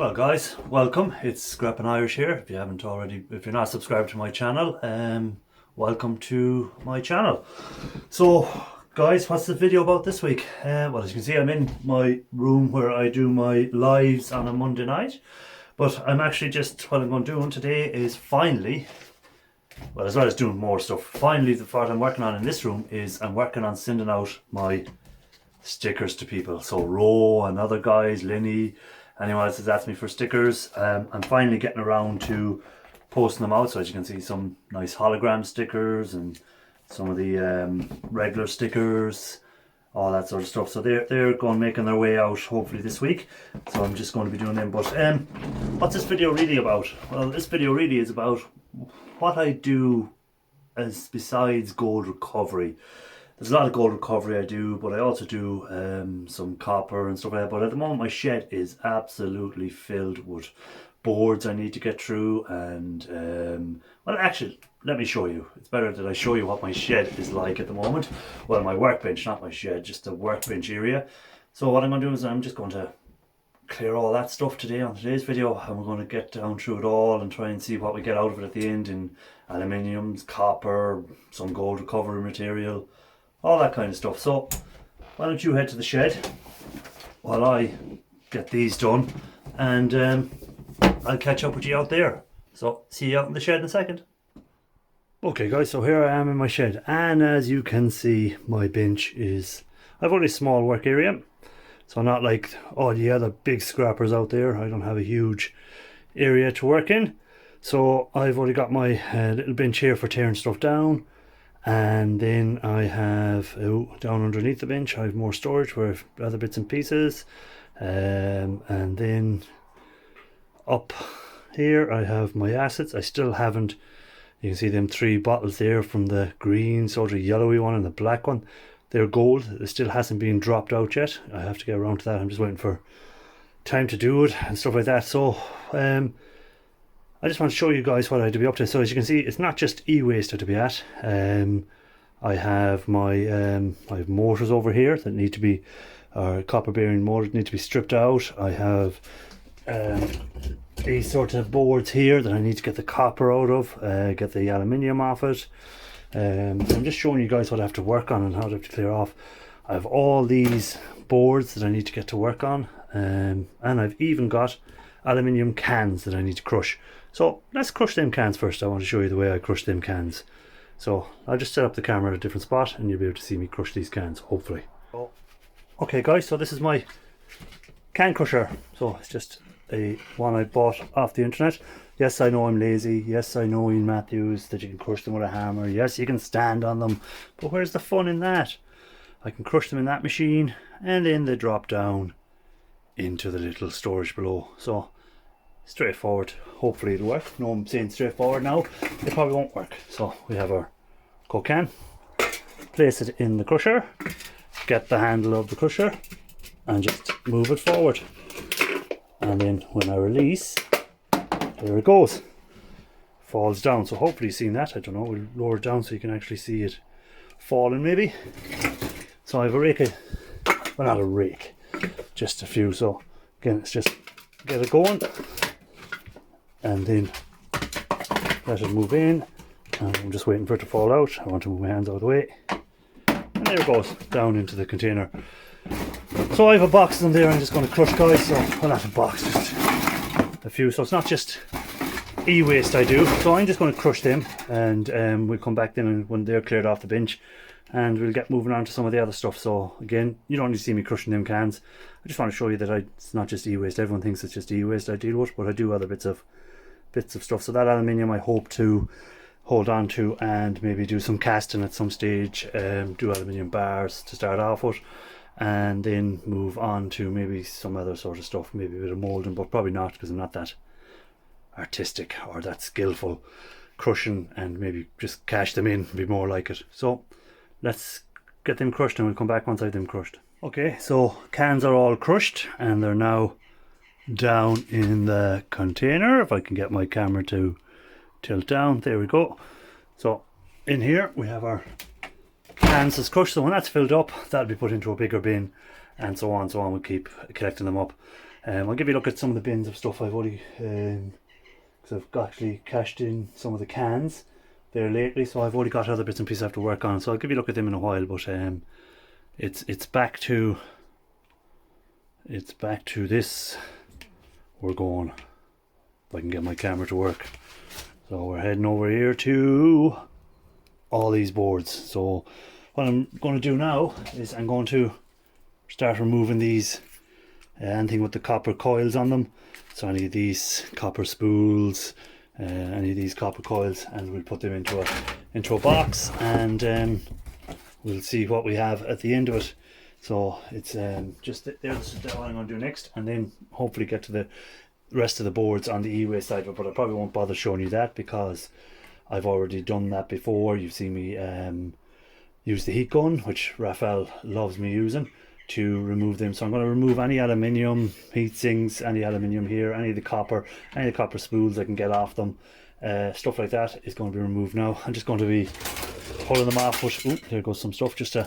Well guys, welcome. It's Scrappin' Irish here. If you're not subscribed to my channel, welcome to my channel. So guys, what's the video about this week? Well, as you can see, I'm in my room where I do my lives on a Monday night. But I'm actually what I'm going to do today is finally, well, as well as doing more stuff, finally what I'm working on in this room is I'm working on sending out my stickers to people. So Ro and other guys, Linny, anyone else has asked me for stickers. I'm finally getting around to posting them out. So as you can see, some nice hologram stickers and some of the regular stickers, all that sort of stuff. So they're going making their way out hopefully this week. So I'm just going to be doing them. But what's this video really about? Well, this video really is about what I do as besides gold recovery. There's a lot of gold recovery I do, but I also do some copper and stuff like that. But at the moment my shed is absolutely filled with boards I need to get through, and well, actually let me show you. It's better that I show you what my shed is like at the moment. Well, my workbench, not my shed, just the workbench area. So what I'm going to do is I'm just going to clear all that stuff today on today's video, and we're going to get down through it all and try and see what we get out of it at the end in aluminiums, copper, some gold recovery material, all that kind of stuff. So why don't you head to the shed while I get these done, and I'll catch up with you out there. So see you out in the shed in a second. Okay guys, so here I am in my shed, and as you can see, my bench is, I've only a small work area, so not like all the other big scrappers out there. I don't have a huge area to work in, so I've only got my little bench here for tearing stuff down. And then I have, down underneath the bench, I have more storage for other bits and pieces. And then up here I have my assets. I still haven't, you can see them 3 bottles there from the green, sort of yellowy one and the black one. They're gold. It still hasn't been dropped out yet. I have to get around to that. I'm just waiting for time to do it and stuff like that. So I just want to show you guys what I had to be up to. So as you can see, it's not just e-waste I had to be at. I have my I have motors over here that need to be, copper bearing motors need to be stripped out. I have these sort of boards here that I need to get the copper out of, get the aluminium off it. I'm just showing you guys what I have to work on and how I have to clear off. I have all these boards that I need to get to work on, and I've even got aluminium cans that I need to crush. So let's crush them cans first. I want to show you the way I crush them cans. So I'll just set up the camera at a different spot and you'll be able to see me crush these cans, hopefully. Okay guys, so this is my can crusher. So it's just a one I bought off the internet. Yes, I know I'm lazy. Yes, I know in Matthews that you can crush them with a hammer. Yes, you can stand on them. But where's the fun in that? I can crush them in that machine and then they drop down into the little storage below. So straightforward. Hopefully it'll work. No, I'm saying straightforward now. It probably won't work. So we have our Coke can. Place it in the crusher. Get the handle of the crusher and just move it forward. And then when I release, there it goes. Falls down. So hopefully you've seen that. I don't know. We'll lower it down so you can actually see it falling maybe. So I have a rake. Well, not a rake. Just a few. So again, it's just get it going. And then let it move in, and I'm just waiting for it to fall out. I want to move my hands out of the way, and there it goes down into the container. So I have a box of them there. I'm just going to crush, guys. So, well, not a box, just a few. So it's not just e-waste I do. So I'm just going to crush them, and we'll come back then when they're cleared off the bench, and we'll get moving on to some of the other stuff. So again, you don't need to see me crushing them cans. I just want to show you that it's not just e-waste. Everyone thinks it's just e-waste I deal with, but I do other bits of stuff. So that aluminium I hope to hold on to and maybe do some casting at some stage, do aluminium bars to start off with, and then move on to maybe some other sort of stuff, maybe a bit of moulding, but probably not, because I'm not that artistic or that skillful crushing, and maybe just cash them in would be more like it. So let's get them crushed and we'll come back once I've them crushed. Okay, so cans are all crushed and they're now down in the container. If I can get my camera to tilt down, there we go. So in here we have our cans is crushed. So when that's filled up, that'll be put into a bigger bin, and so on. We'll keep collecting them up. I'll give you a look at some of the bins of stuff I've already, because I've actually cashed in some of the cans there lately, so I've already got other bits and pieces I have to work on, so I'll give you a look at them in a while. But it's back to this. We're going, if I can get my camera to work. So we're heading over here to all these boards. So what I'm going to do now is I'm going to start removing these, anything with the copper coils on them. So any of these copper spools, any of these copper coils, and we'll put them into a box, and we'll see what we have at the end of it. So it's just there's what I'm going to do next, and then hopefully get to the rest of the boards on the e-waste side of it. But I probably won't bother showing you that because I've already done that before. You've seen me use the heat gun, which Raphael loves me using, to remove them. So I'm going to remove any aluminium heat sinks, any aluminium here, any of the copper spools I can get off them. Stuff like that is going to be removed now. I'm just going to be pulling them off, but ooh, there goes some stuff, just a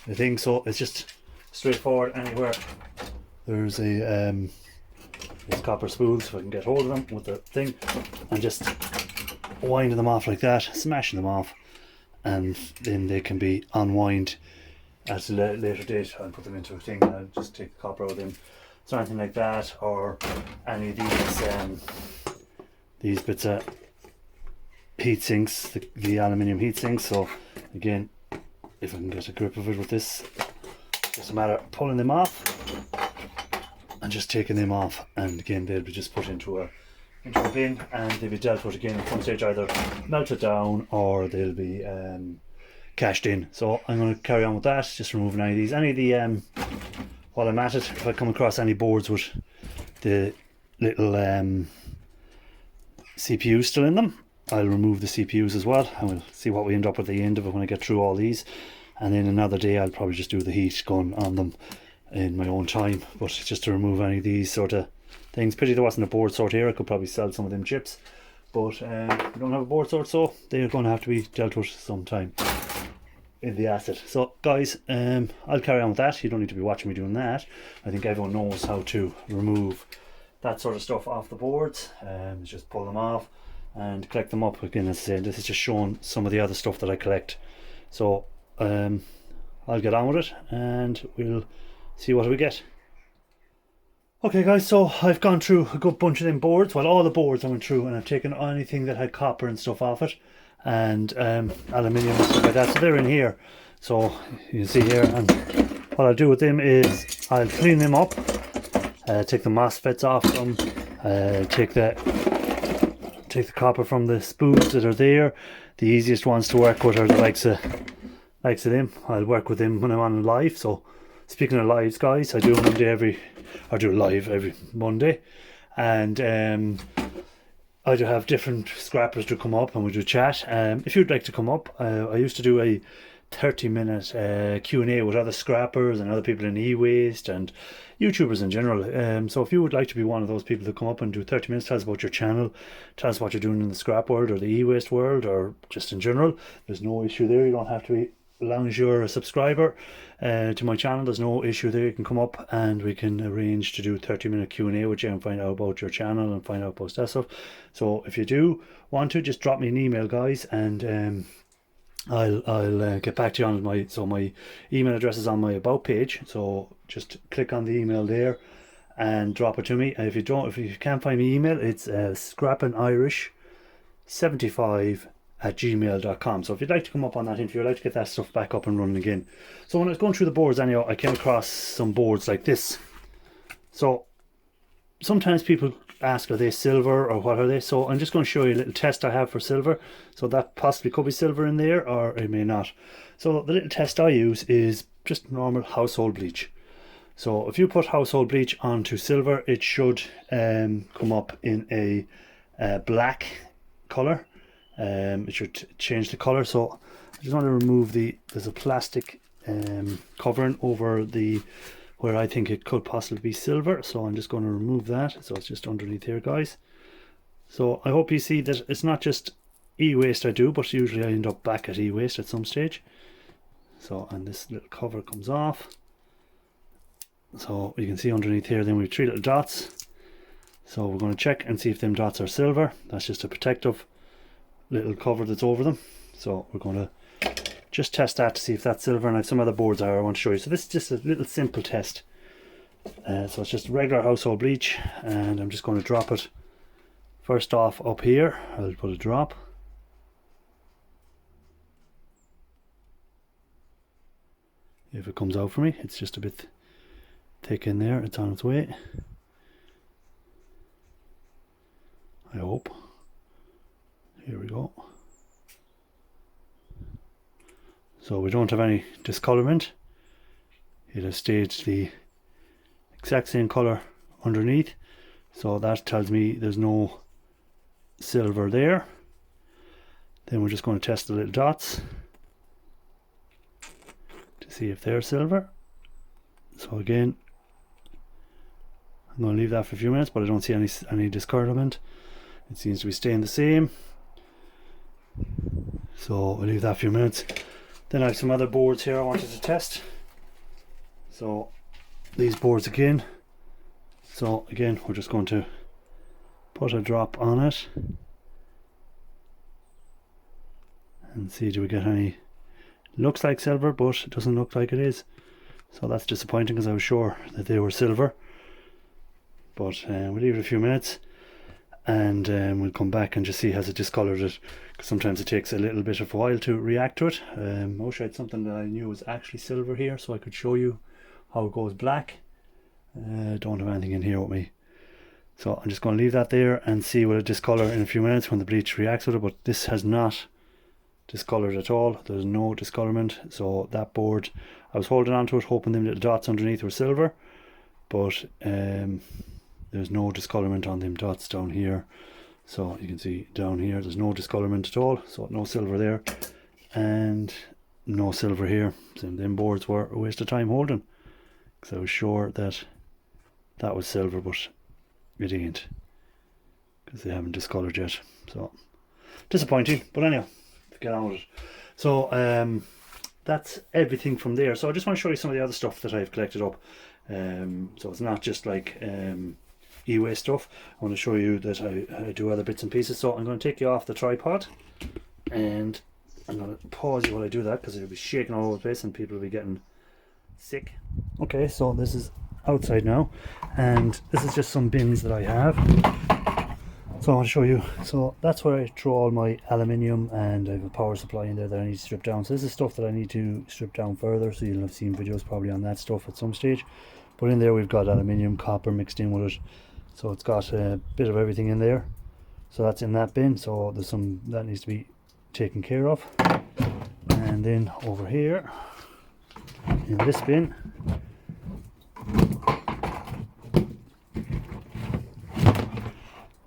thing. So it's just straightforward. Anywhere there's a these copper spools, if I can get hold of them with the thing, and just winding them off like that, smashing them off, and then they can be unwind at a later date. I'll put them into a thing and I'll just take the copper out of them. So anything like that, or any of these bits of heat sinks, the aluminium heat sinks. So again, if I can get a grip of it with this, just a matter of pulling them off and just taking them off, and again they'll be just put into a bin, and they'll be dealt with again at some stage, either melted down or they'll be cashed in. So I'm going to carry on with that, just removing any of the while I'm at it, if I come across any boards with the little CPUs still in them, I'll remove the CPUs as well, and we'll see what we end up at the end of it when I get through all these. And then another day I'll probably just do the heat gun on them in my own time, but just to remove any of these sort of things. Pity there wasn't a board sort here. I could probably sell some of them chips, but we don't have a board sort, so they're going to have to be dealt with sometime in the asset. So guys, I'll carry on with that. You don't need to be watching me doing that. I think everyone knows how to remove that sort of stuff off the boards. Just pull them off and collect them up. Again, as I said, this is just showing some of the other stuff that I collect. So I'll get on with it and we'll see what we get. Okay guys, so I've gone through a good bunch of them boards. Well, all the boards I went through, and I've taken anything that had copper and stuff off it, and aluminium and stuff like that. So they're in here. So you can see here, and what I'll do with them is I'll clean them up, take the MOSFETs off them, take the copper from the spools that are there. The easiest ones to work with are the likes of them. I'll work with them when I'm on live. So speaking of lives, guys, I do live every Monday, and I do have different scrappers to come up and we do chat. If you'd like to come up, I used to do a 30-minute Q&A with other scrappers and other people in e-waste and YouTubers in general. So if you would like to be one of those people to come up and do 30 minutes, tell us about your channel, tell us what you're doing in the scrap world or the e-waste world, or just in general, there's no issue there. You don't have to be, as long as you're a subscriber to my channel, there's no issue there. You can come up and we can arrange to do 30-minute Q&A with you and find out about your channel and find out about that stuff. So if you do want to, just drop me an email, guys, and I'll get back to you on my email address is on my about page. So just click on the email there and drop it to me. And if you can't find my email, it's scrappingirish75@gmail.com. So if you'd like to come up on that interview, I'd like to get that stuff back up and running again. So when I was going through the boards anyhow, I came across some boards like this. So sometimes people ask, are they silver or what are they? So I'm just going to show you a little test I have for silver. So that possibly could be silver in there, or it may not. So the little test I use is just normal household bleach. So if you put household bleach onto silver, it should come up in a black color. It should change the color. So I just want to remove there's a plastic covering over where I think it could possibly be silver. So I'm just going to remove that. So it's just underneath here, guys. So I hope you see that it's not just e-waste I do, but usually I end up back at e-waste at some stage. So, and this little cover comes off. So you can see underneath here then we have 3 little dots. So we're going to check and see if them dots are silver. That's just a protective little cover that's over them. So we're going to just test that to see if that's silver, and I have some other boards I want to show you. So this is just a little simple test. So it's just regular household bleach, and I'm just going to drop it first off up here. I'll put a drop. If it comes out for me, it's just a bit thick in there. It's on its way, I hope. Here we go. So we don't have any discolorment. It has stayed the exact same color underneath, so that tells me there's no silver there. Then we're just going to test the little dots to see if they're silver. So again, I'm going to leave that for a few minutes, but I don't see any discolorment. It seems to be staying the same, so I'll leave that a few minutes. Then I have some other boards here I wanted to test. So these boards again. So again, we're just going to put a drop on it and see, do we get any? Looks like silver, but it doesn't look like it is. So that's disappointing, because I was sure that they were silver. But we'll leave it a few minutes, and we'll come back and just see has it discolored it, because sometimes it takes a little bit of a while to react to it. I wish I had something that I knew was actually silver here so I could show you how it goes black. Don't have anything in here with me, so I'm just going to leave that there and see will it discolor in a few minutes when the bleach reacts with it. But this has not discolored at all. There's no discolorment. So that board, I was holding on to it hoping them little dots underneath were silver, but there's no discolorment on them dots down here. So you can see down here there's no discolorment at all, so no silver there and no silver here. So them boards were a waste of time holding, because I was sure that that was silver, but it ain't, because they haven't discolored yet. So disappointing, but anyhow, get on with it. So that's everything from there. So I just want to show you some of the other stuff that I've collected up. So it's not just like e-waste stuff. I want to show you that I do other bits and pieces. So I'm going to take you off the tripod, and I'm going to pause you while I do that, because it'll be shaking all over the place and people will be getting sick. Okay, so this is outside now, and this is just some bins that I have. So I want to show you. So that's where I throw all my aluminium, and I have a power supply in there that I need to strip down. So this is stuff that I need to strip down further, so you'll have seen videos probably on that stuff at some stage. But in there we've got aluminium, copper mixed in with it, so it's got a bit of everything in there. So that's in that bin, so there's some that needs to be taken care of. And then over here in this bin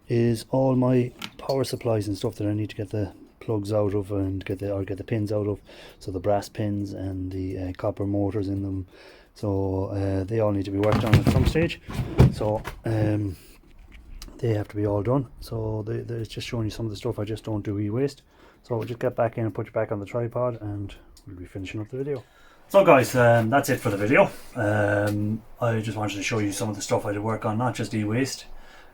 is all my power supplies and stuff that I need to get the plugs out of and get the pins out of. So the brass pins and the copper motors in them, so they all need to be worked on at some stage. So they have to be all done. So it's just showing you some of the stuff I just don't do e-waste. So we'll just get back in and put you back on the tripod, and we'll be finishing up the video. So guys, that's it for the video. I just wanted to show you some of the stuff I did work on, not just e-waste.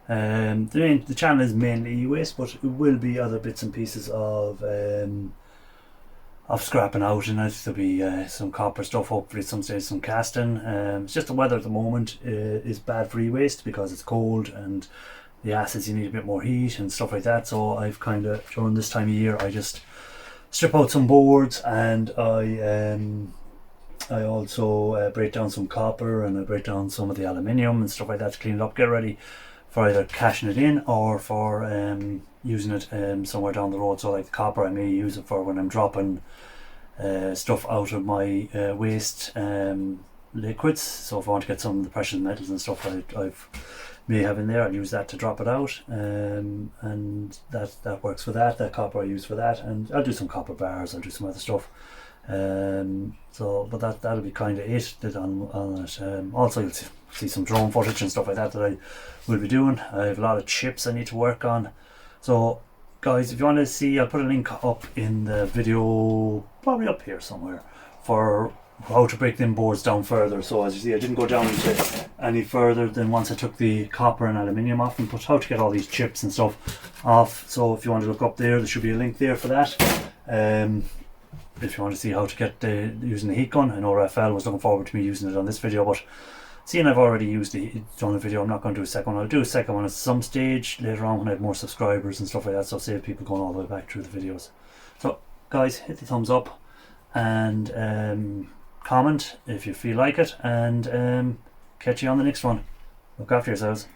The channel is mainly e-waste, but it will be other bits and pieces of scrapping out, and there'll be some copper stuff, hopefully some stage some casting. It's just the weather at the moment is bad for e-waste because it's cold, and the acids, you need a bit more heat and stuff like that. So I've kind of, during this time of year, I just strip out some boards, and I also break down some copper, and I break down some of the aluminium and stuff like that to clean it up, get ready for either cashing it in or for using it somewhere down the road. So like the copper, I may use it for when I'm dropping stuff out of my waste liquids. So if I want to get some of the precious metals and stuff I've may have in there, I'll use that to drop it out, and that works for that. That copper I use for that, and I'll do some copper bars, I'll do some other stuff. So but that'll be kind of it on it. Also you'll see some drone footage and stuff like that I will be doing. I have a lot of chips I need to work on. So guys, if you want to see, I'll put a link up in the video, probably up here somewhere, for how to break them boards down further. So as you see, I didn't go down into any further than once I took the copper and aluminium off, and put how to get all these chips and stuff off. So if you want to look up there should be a link there for that. If you want to see how to get using the heat gun. I know Raphael was looking forward to me using it on this video, but seeing I've already done a video, I'm not going to do a second one. I'll do a second one at some stage later on when I have more subscribers and stuff like that, so save people going all the way back through the videos. So guys, hit the thumbs up and comment if you feel like it, and catch you on the next one. Look after yourselves.